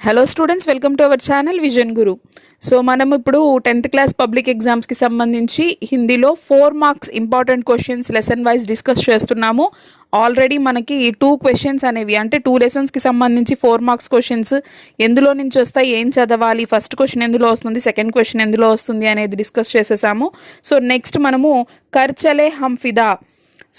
Hello students, welcome to our channel vision Guru. So మనం ఇప్పుడు 10th class public ఎగ్జామ్స్కి సంబంధించి హిందీలో 4 marks important questions lesson wise discuss చేస్తున్నాము. ఆల్రెడీ మనకి 2 క్వశ్చన్స్ అనేవి అంటే 2 లెసన్స్కి సంబంధించి 4 మార్క్స్ క్వశ్చన్స్ ఎందులో నుంచి వస్తాయి, ఏం చదవాలి, ఫస్ట్ క్వశ్చన్ ఎందులో వస్తుంది, సెకండ్ క్వశ్చన్ ఎందులో వస్తుంది అనేది డిస్కస్ చేసేసాము. సో నెక్స్ట్ మనము కర్చలే హమ్ ఫిదా,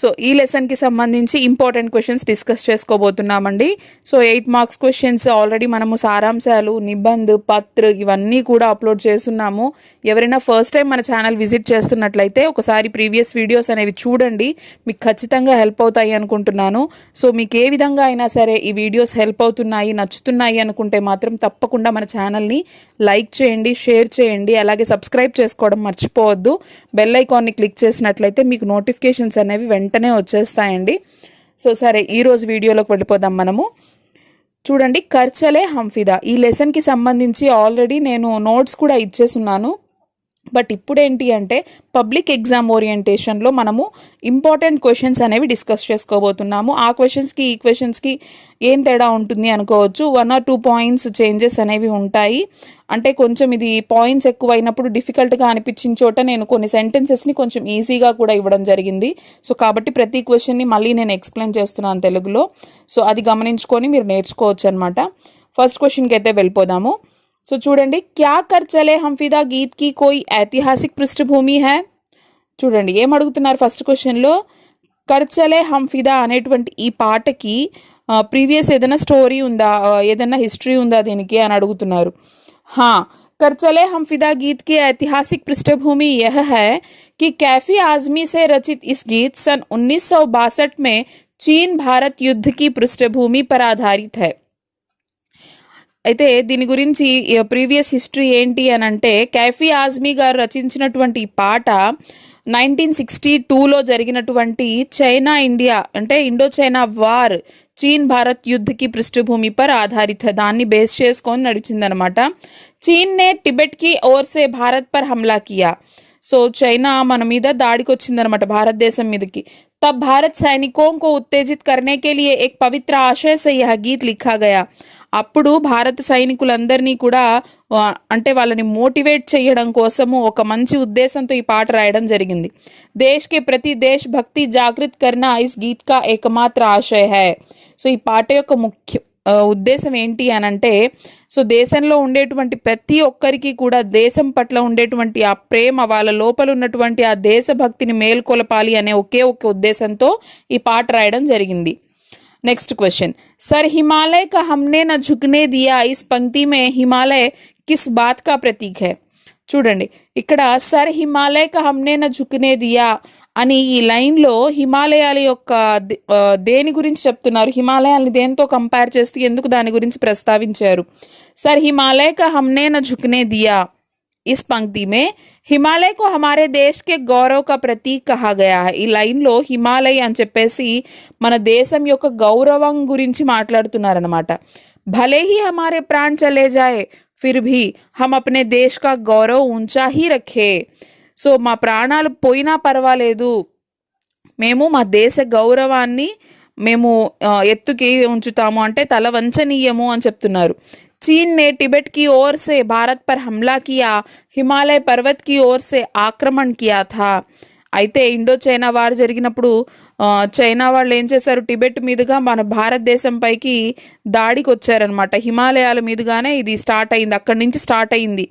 సో ఈ లెసన్కి సంబంధించి ఇంపార్టెంట్ క్వశ్చన్స్ డిస్కస్ చేసుకోబోతున్నామండి. సో 8 మార్క్స్ క్వశ్చన్స్ ఆల్రెడీ మనము సారాంశాలు, నిబంధ్, పత్ర ఇవన్నీ కూడా అప్లోడ్ చేస్తున్నాము. ఎవరైనా ఫస్ట్ టైం మన ఛానల్ విజిట్ చేస్తున్నట్లయితే ఒకసారి ప్రీవియస్ వీడియోస్ అనేవి చూడండి, మీకు ఖచ్చితంగా హెల్ప్ అవుతాయి అనుకుంటున్నాను. సో మీకు ఏ విధంగా అయినా సరే ఈ వీడియోస్ హెల్ప్ అవుతున్నాయి, నచ్చుతున్నాయి అనుకుంటే మాత్రం తప్పకుండా మన ఛానల్ని లైక్ చేయండి, షేర్ చేయండి, అలాగే సబ్స్క్రైబ్ చేసుకోవడం మర్చిపోవద్దు. బెల్ ఐకాన్ని క్లిక్ చేసినట్లయితే మీకు నోటిఫికేషన్స్ అనేవి వెంటనే వచ్చేస్తాయండి. సో సరే, ఈరోజు వీడియోలోకి వెళ్ళిపోదాం మనము. చూడండి, కర్చలే హమ్ ఫిదా ఈ లెసన్కి సంబంధించి ఆల్రెడీ నేను నోట్స్ కూడా ఇచ్చేస్తున్నాను. బట్ ఇప్పుడు ఏంటి అంటే పబ్లిక్ ఎగ్జామ్ ఓరియంటేషన్లో మనము ఇంపార్టెంట్ క్వశ్చన్స్ అనేవి డిస్కస్ చేసుకోబోతున్నాము. ఆ క్వశ్చన్స్కి ఈ క్వశ్చన్స్కి ఏం తేడా ఉంటుంది అనుకోవచ్చు. 1 or 2 పాయింట్స్ చేంజెస్ అనేవి ఉంటాయి. అంటే కొంచెం ఇది పాయింట్స్ ఎక్కువైనప్పుడు డిఫికల్ట్గా అనిపించిన చోట నేను కొన్ని సెంటెన్సెస్ని కొంచెం ఈజీగా కూడా ఇవ్వడం జరిగింది. సో కాబట్టి ప్రతి క్వశ్చన్ని మళ్ళీ నేను ఎక్స్ప్లెయిన్ చేస్తున్నాను తెలుగులో. సో అది గమనించుకొని మీరు నేర్చుకోవచ్చు అనమాట. ఫస్ట్ క్వశ్చన్కి అయితే వెళ్ళిపోదాము. సో చూడండి, క్యా కర్ చలే హమ్ ఫిదా గీత్ కి కోయి ఐతిహాసిక్ పృష్ఠభూమి హై. చూడండి ఏం అడుగుతున్నారు ఫస్ట్ క్వశ్చన్లో. కర్ చలే హమ్ ఫిదా అనేటువంటి ఈ పాటకి ప్రీవియస్ ఏదైనా స్టోరీ ఉందా, ఏదైనా హిస్టరీ ఉందా దీనికి అని అడుగుతున్నారు. हाँ, कर चले हम फिदा गीत की ऐतिहासिक पृष्ठभूमि यह है कि कैफी आजमी से रचित इस गीत सन 1962 में चीन भारत युद्ध की पृष्ठभूमि पर आधारित है. అయితే దీని గురించి ప్రీవియస్ హిస్టరీ ఏంటి అని అంటే, కైఫీ ఆజ్మీ గారు రచించినటువంటి ఈ పాట 1962లో జరిగినటువంటి చైనా ఇండియా అంటే ఇండో చైనా వార్, చీన్ భారత్ యుద్ధకి పృష్ఠభూమి పర్ ఆధారిత, దాన్ని బేస్ చేసుకొని నడిచిందనమాట. చీన్ నే టిబెట్ కి ఓర్ సే భారత్ పర్ హమ్లా కియా. సో చైనా మన మీద దాడికి వచ్చిందనమాట, భారతదేశం మీదకి. तब भारत सैनिकों को उत्तेजित करने के लिए एक पवित्र आशय से यह गीत लिखा गया. అప్పుడు భారత సైనికులందరినీ కూడా అంటే వాళ్ళని మోటివేట్ చేయడం కోసము ఒక మంచి ఉద్దేశంతో ఈ పాట రాయడం జరిగింది. దేశ్ కే ప్రతి దేశ్ భక్తి జాగృత్ కర్నా ఇస్ గీత్ కా ఏకమాత్ర ఆశయ హై. సో ఈ పాట యొక్క ముఖ్య ఉద్దేశం ఏంటి అని అంటే, సో దేశంలో ఉండేటువంటి ప్రతి ఒక్కరికి కూడా దేశం పట్ల ఉండేటువంటి ఆ ప్రేమ, వాళ్ళ లోపల ఉన్నటువంటి ఆ దేశభక్తిని మేల్కొలపాలి అనే ఒకే ఒక ఉద్దేశంతో ఈ పాట రాయడం జరిగింది. नेक्स्ट क्वेश्चन, सर हिमालय का हमने न झुकने दिया इस पंक्ति में हिमालय किस बात का प्रतीक है. చూడండి ఇక్కడ సర్ హిమాలయ కా హమ్నే న ఝుకనే దియా అని ఈ లైన్లో హిమాలయాల యొక్క దేని గురించి చెప్తున్నారు, హిమాలయాల్ని దేంతో కంపేర్ చేస్తూ ఎందుకు దాని గురించి ప్రస్తావించారు. సర్ హిమాలయ కా హమ్నే న ఝుకనే దియా इस पंक्ति में హిమాలయ को हमारे देश के गौरव का प्रतीक कहा गया है. ఈ లైన్లో హిమాలయ అని చెప్పేసి మన దేశం యొక్క గౌరవం గురించి మాట్లాడుతున్నారనమాట. భలే ही हमारे प्राण चले जाए फिर भी हम अपने देश का गौरव ऊंचा ही रखे. సో మా ప్రాణాలు పోయినా పర్వాలేదు, మేము మా దేశ గౌరవాన్ని మేము ఎత్తుకి ఉంచుతాము, అంటే తల వంచనీయము అని చెప్తున్నారు. चीन ने टिबेट की ओर से भारत पर हमला किया, हिमालय पर्वत की ओर से आक्रमण किया था. అయితే ఇండో చైనా వార్ జరిగినప్పుడు చైనా వాళ్ళు ఏం చేశారు, టిబెట్ మీదుగా మన భారతదేశం పైకి దాడికి వచ్చారనమాట. హిమాలయాల మీదుగానే ఇది స్టార్ట్ అయింది, అక్కడి నుంచి స్టార్ట్ అయింది.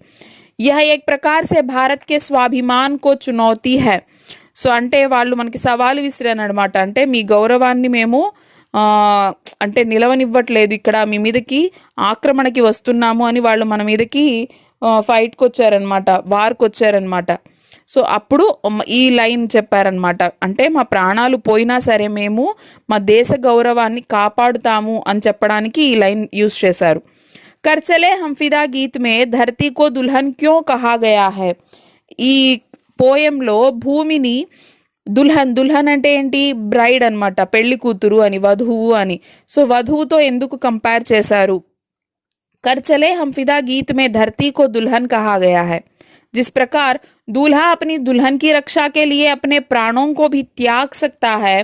यह एक प्रकार से भारत के स्वाभिमान को चुनौती है. సో అంటే వాళ్ళు మనకి సవాలు విసిరారనమాట, అంటే మీ గౌరవాన్ని మేము అంటే నిలవనివ్వట్లేదు, ఇక్కడ మీ మీదకి ఆక్రమణకి వస్తున్నాము అని వాళ్ళు మన మీదకి ఫైట్కి వచ్చారనమాట, వార్కి వచ్చారనమాట. సో అప్పుడు ఈ లైన్ చెప్పారనమాట, అంటే మా ప్రాణాలు పోయినా సరే మేము మా దేశ గౌరవాన్ని కాపాడుతాము అని చెప్పడానికి ఈ లైన్ యూజ్ చేశారు. కర్చలే హమ్ ఫిదా గీత్ మే ధర్తీ కో దుల్హన్ క్యో కహా గయా హై. ఈ పోయంలో భూమిని దుల్హన్, దుల్హన్ అంటే ఏంటి, బ్రైడ్ అనమాట, పెళ్లి కూతురు అని, వధువు అని. సో వధువుతో ఎందుకు కంపేర్ చేశారు. कर चले हम फिदा गीत में धरती को दुल्हन कहा गया है. जिस प्रकार दूल्हा अपनी दुल्हन की रक्षा के लिए अपने प्राणों को भी त्याग सकता है,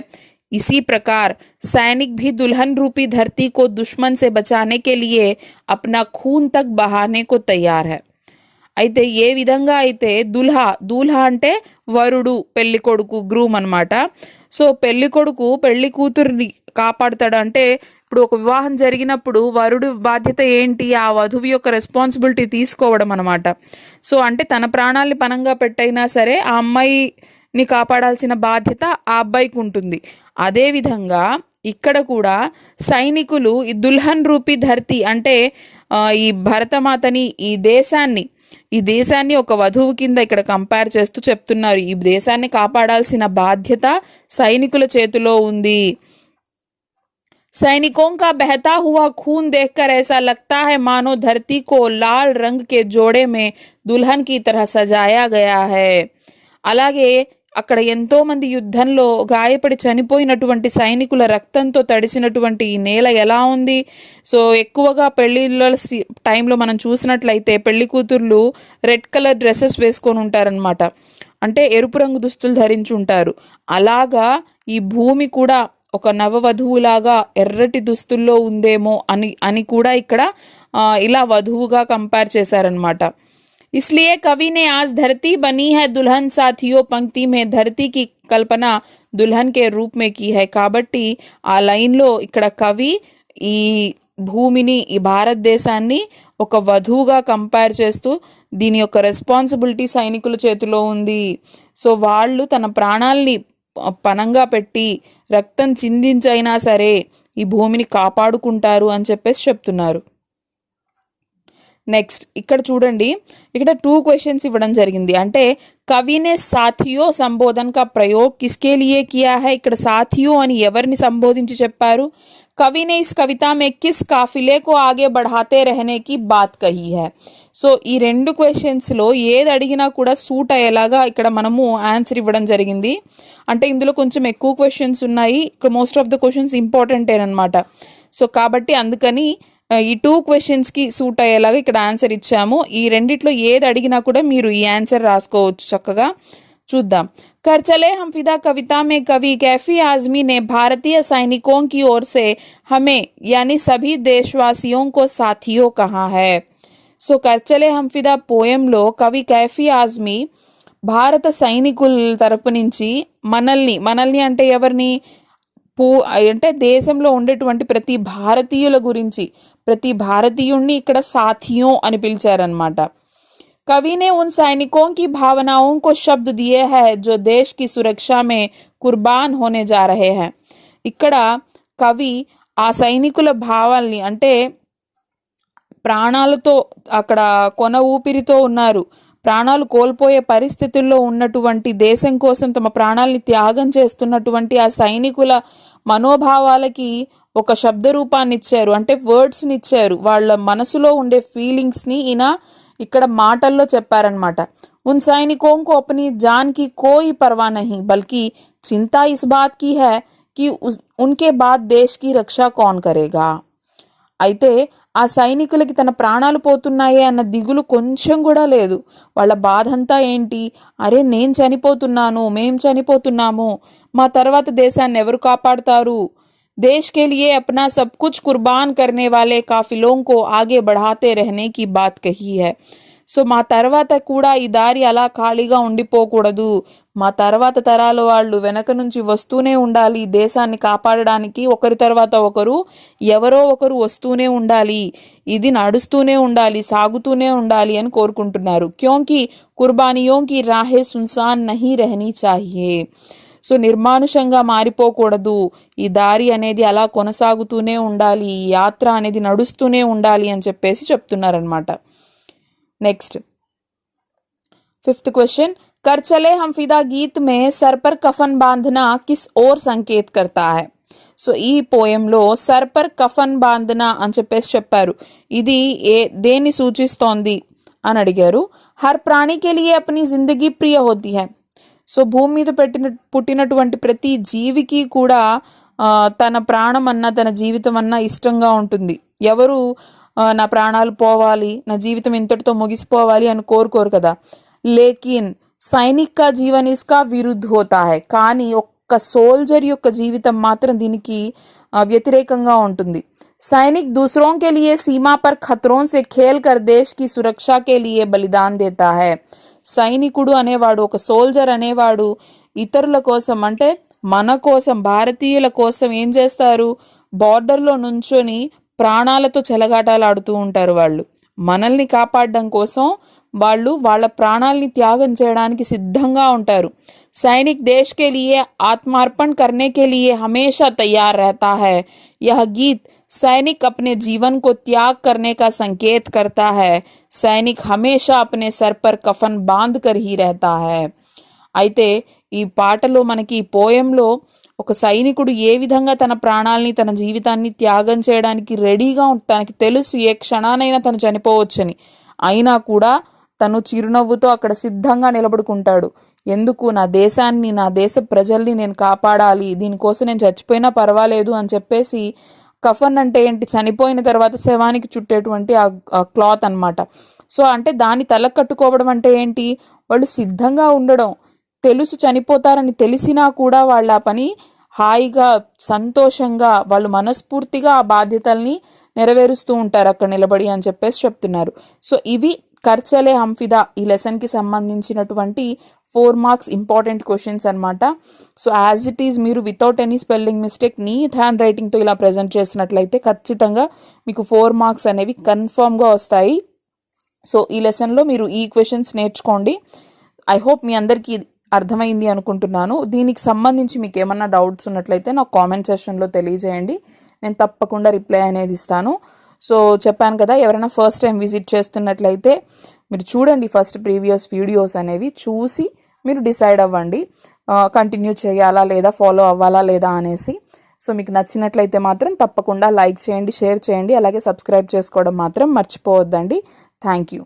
इसी प्रकार सैनिक भी दुल्हन रूपी धरती को दुश्मन से बचाने के लिए अपना खून तक बहाने को तैयार है। అయితే ఏ విధంగా అయితే దూల్హా అంటే వరుడు, పెళ్లి కొడుకు, గ్రూమ్ అనమాట. సో పెళ్లి కొడుకు పెళ్లి కూతుర్ని కాపాడుతాడు. అంటే ఇప్పుడు ఒక వివాహం జరిగినప్పుడు వరుడు బాధ్యత ఏంటి, ఆ వధువు యొక్క రెస్పాన్సిబిలిటీ తీసుకోవడం అనమాట. సో అంటే తన ప్రాణాలని పణంగా పెట్టైనా సరే ఆ అమ్మాయిని కాపాడాల్సిన బాధ్యత ఆ అబ్బాయికి ఉంటుంది. అదేవిధంగా ఇక్కడ కూడా సైనికులు ఈ దుల్హన్ రూపీ ధర్తీ అంటే ఈ భరతమాతని, ఈ దేశాన్ని ఒక వధువు కింద ఇక్కడ కంపేర్ చేస్తూ చెప్తున్నారు. ఈ దేశాన్ని కాపాడాల్సిన బాధ్యత సైనికుల చేతిలో ఉంది. सैनिकों का बहता हुआ खून देखकर ऐसा लगता है मानो धरती को लाल रंग के जोड़े में दुल्हन की तरह सजाया गया है. అలాగే అక్కడ ఎంతో మంది యుద్ధంలో గాయపడి చనిపోయినటువంటి సైనికుల రక్తంతో తడిసినటువంటి ఈ నేల ఎలా ఉంది. సో ఎక్కువగా పెళ్లిళ్ళ టైంలో మనం చూసినట్లయితే పెళ్లి కూతుర్లు రెడ్ కలర్ డ్రెస్సెస్ వేసుకొని ఉంటారనమాట. అంటే ఎరుపు రంగు దుస్తులు ధరించి ఉంటారు. అలాగా ఈ భూమి కూడా ఒక నవవధువులాగా ఎర్రటి దుస్తుల్లో ఉందేమో అని కూడా ఇక్కడ ఇలా వధువుగా కంపేర్ చేశారనమాట. इसलिए कवि ने आज धरती बनी है दुल्हन साथियों पंक्ति में धरती की कल्पना दुल्हन के रूप में की है. కాబట్టి ఆ లైన్లో ఇక్కడ కవి ఈ భూమిని, ఈ భారతదేశాన్ని ఒక వధువుగా కంపేర్ చేస్తూ దీని యొక్క రెస్పాన్సిబిలిటీ సైనికుల చేతిలో ఉంది. సో వాళ్ళు తన ప్రాణాల్ని పణంగా పెట్టి రక్తం చిందించైనా సరే ఈ భూమిని కాపాడుకుంటారు అని చెప్పేసి చెప్తున్నారు. నెక్స్ట్ ఇక్కడ చూడండి, ఇక్కడ 2 క్వశ్చన్స్ ఇవ్వడం జరిగింది. అంటే కవినే సాథియో సంబోధన్ కా ప్రయోగ్ కిస్కే లియే కియా హై. ఇక్కడ సాథియో అని ఎవరిని సంబోధించి చెప్పారు? కవినే ఇస్ కవితా మే కిస్ కాఫిలే కో ఆగే బఢాతే రహనే కి బాత్ కహీ హై. సో ఈ 2 క్వశ్చన్స్లో ఏది అడిగినా కూడా సూట్ అయ్యేలాగా ఇక్కడ మనము ఆన్సర్ ఇవ్వడం జరిగింది. అంటే ఇందులో కొంచెం ఎక్కువ క్వశ్చన్స్ ఉన్నాయి, ఇక్కడ మోస్ట్ ఆఫ్ ద క్వశ్చన్స్ ఇంపార్టెంటేనమాట. సో కాబట్టి అందుకని ఈ 2 క్వశ్చన్స్కి సూట్ అయ్యేలాగా ఇక్కడ ఆన్సర్ ఇచ్చాము. ఈ రెండిట్లో ఏది అడిగినా కూడా మీరు ఈ ఆన్సర్ రాసుకోవచ్చు చక్కగా. చూద్దాం. कर चले हम फिदा कविता में कवि कैफी आजमी ने भारतीय सैनिकों की ओर से हमें यानी सभी देशवासियों को साथियों कहा है. సో कर चले हम फिदा పోయంలో కవి कैफी आजमी భారత సైనికుల తరపు నుంచి మనల్ని అంటే ఎవరిని, అంటే దేశంలో ఉండేటువంటి ప్రతి భారతీయుల గురించి, ప్రతి భారతీయుణ్ణి ఇక్కడ సాథియోं అని పిలిచారనమాట. कवि ने उन सैनिकों की भावनाओं को शब्द दिए हैं जो देश की सुरक्षा में कुर्बान होने जा रहे हैं. ఇక్కడ కవి ఆ సైనికుల భావాల్ని, అంటే ప్రాణాలతో అక్కడ కొన ఊపిరితో ఉన్నారు, ప్రాణాలు కోల్పోయే పరిస్థితుల్లో ఉన్నటువంటి దేశం కోసం తమ ప్రాణాలని త్యాగం చేస్తున్నటువంటి ఆ సైనికుల మనోభావాలకి ఒక శబ్ద రూపాన్ని ఇచ్చారు, అంటే వర్డ్స్ని ఇచ్చారు. వాళ్ళ మనసులో ఉండే ఫీలింగ్స్ని ఈయన ఇక్కడ మాటల్లో చెప్పారనమాట. उन सैनिकों को अपनी जान की कोई परवाह नहीं बल्कि चिंता इस बात की है कि उनके बाद देश की रक्षा कौन करेगा. అయితే ఆ సైనికులకి తన ప్రాణాలు పోతున్నాయే అన్న దిగులు కొంచెం కూడా లేదు. వాళ్ళ బాధ అంతా ఏంటి, అరే నేను చనిపోతున్నాను, మేం చనిపోతున్నాము, మా తర్వాత దేశాన్ని ఎవరు కాపాడుతారు. देश के लिए अपना सब कुछ कुर्बान करने वाले काफिलों को आगे बढ़ाते रहने की बात कही है. సో మా తర్వాత కూడా ఈ దారి అలా ఖాళీగా ఉండిపోకూడదు, మా తర్వాత తరాల వాళ్ళు వెనక నుంచి వస్తూనే ఉండాలి, దేశాన్ని కాపాడడానికి ఒకరి తర్వాత ఒకరు ఎవరో ఒకరు వస్తూనే ఉండాలి, ఇది నడుస్తూనే ఉండాలి, సాగుతూనే ఉండాలి అని కోరుకుంటున్నారు. క్యోంకి కుర్బానియోं की राहें सुनसान नहीं रहनी चाहिए. సో నిర్మానుషంగా మారిపోకూడదు, ఈ దారి అనేది అలా కొనసాగుతూనే ఉండాలి, ఈ యాత్ర అనేది నడుస్తూనే ఉండాలి అని చెప్పేసి చెప్తున్నారనమాట. నెక్స్ట్ 5th क्वेश्चन, कर चले हम फिदा गीत में सर पर कफन बांधना किस ओर संकेत करता है. సో ఈ పోయంలో సర్ పర్ కఫన్ బాంధనా అని చెప్పేసి చెప్పారు. ఇది దేన్ని సూచిస్తోంది అని అడిగారు. హర్ ప్రాణికే లియే అప్నీ జిందగీ ప్రియ హోతీ హై. సో భూమి మీద పుట్టినటువంటి ప్రతి జీవికి కూడా తన ప్రాణం అన్నా తన జీవితం అన్నా ఇష్టంగా ఉంటుంది. ఎవరు నా ప్రాణాలు పోవాలి, నా జీవితం ఇంతటితో ముగిసిపోవాలి అని కోరుకోరు కదా. లేకిన్ సైనిక్ కా జీవన్ ఇస్కా విరుద్ధ హోతా హై. కానీ ఒక్క సోల్జర్ యొక్క జీవితం మాత్రం దీనికి వ్యతిరేకంగా ఉంటుంది. सैनिक दूसरों के लिए सीमा पर खतरों से खेल कर देश की सुरक्षा के लिए बलिदान देता है. సైనికుడు అనేవాడు, ఒక సోల్జర్ అనేవాడు ఇతరుల కోసం అంటే మన కోసం, భారతీయుల కోసం ఏం చేస్తారు, బార్డర్లో నుంచొని ప్రాణాలతో చెలగాటాలాడుతూ ఉంటారు. వాళ్ళు మనల్ని కాపాడడం కోసం వాళ్ళు వాళ్ళ ప్రాణాలని త్యాగం చేయడానికి సిద్ధంగా ఉంటారు. सैनिक देश के लिए आत्मार्पण करने के लिए हमेशा तैयार रहता है. यह गीत सैनिक अपने जीवन को त्याग करने का संकेत करता है. सैनिक हमेशा अपने सर पर कफन बांध कर ही रहता है. అయితే ఈ పాటలో మనకి ఈ పోయంలో ఒక సైనికుడు ఏ విధంగా తన ప్రాణాలని, తన జీవితాన్ని త్యాగం చేయడానికి రెడీగా తనకి తెలుసు ఏ క్షణానైనా తను చనిపోవచ్చని, అయినా కూడా తను చిరునవ్వుతో అక్కడ సిద్ధంగా నిలబడుకుంటాడు. ఎందుకు, నా దేశాన్ని, నా దేశ ప్రజల్ని నేను కాపాడాలి, దీనికోసం నేను చచ్చిపోయినా పర్వాలేదు అని చెప్పేసి, కఫన్ అంటే ఏంటి, చనిపోయిన తర్వాత శవానికి చుట్టేటువంటి ఆ క్లాత్ అనమాట. సో అంటే దాన్ని తల కట్టుకోవడం అంటే ఏంటి, వాళ్ళు సిద్ధంగా ఉండడం. తెలుసు చనిపోతారని తెలిసినా కూడా వాళ్ళ పని హాయిగా సంతోషంగా వాళ్ళు మనస్ఫూర్తిగా ఆ బాధ్యతల్ని నెరవేరుస్తూ ఉంటారు అక్కడ నిలబడి అని చెప్పేసి చెప్తున్నారు. సో ఇవి కర్చలే హంఫిదా ఈ లెసన్కి సంబంధించినటువంటి 4 మార్క్స్ ఇంపార్టెంట్ క్వశ్చన్స్ అనమాట. సో యాజ్ ఇట్ ఈజ్ మీరు without any spelling mistake neat hand రైటింగ్తో ఇలా ప్రజెంట్ చేసినట్లయితే ఖచ్చితంగా మీకు 4 మార్క్స్ అనేవి కన్ఫర్మ్గా వస్తాయి. సో ఈ లెసన్లో మీరు ఈ క్వశ్చన్స్ నేర్చుకోండి. ఐ హోప్ మీ అందరికీ అర్థమైంది అనుకుంటున్నాను. దీనికి సంబంధించి మీకు ఏమన్నా డౌట్స్ ఉన్నట్లయితే నాకు కామెంట్ సెక్షన్లో తెలియజేయండి, నేను తప్పకుండా రిప్లై అనేది ఇస్తాను. సో చెప్పాను కదా, ఎవరైనా ఫస్ట్ టైం విజిట్ చేస్తున్నట్లయితే మీరు చూడండి, ఫస్ట్ ప్రీవియస్ వీడియోస్ అనేవి చూసి మీరు డిసైడ్ అవ్వండి కంటిన్యూ చేయాలా లేదా, ఫాలో అవ్వాలా లేదా అనేసి. సో మీకు నచ్చినట్లయితే మాత్రం తప్పకుండా లైక్ చేయండి, షేర్ చేయండి, అలాగే సబ్స్క్రైబ్ చేసుకోవడం మాత్రం మర్చిపోవద్దండి. Thank you.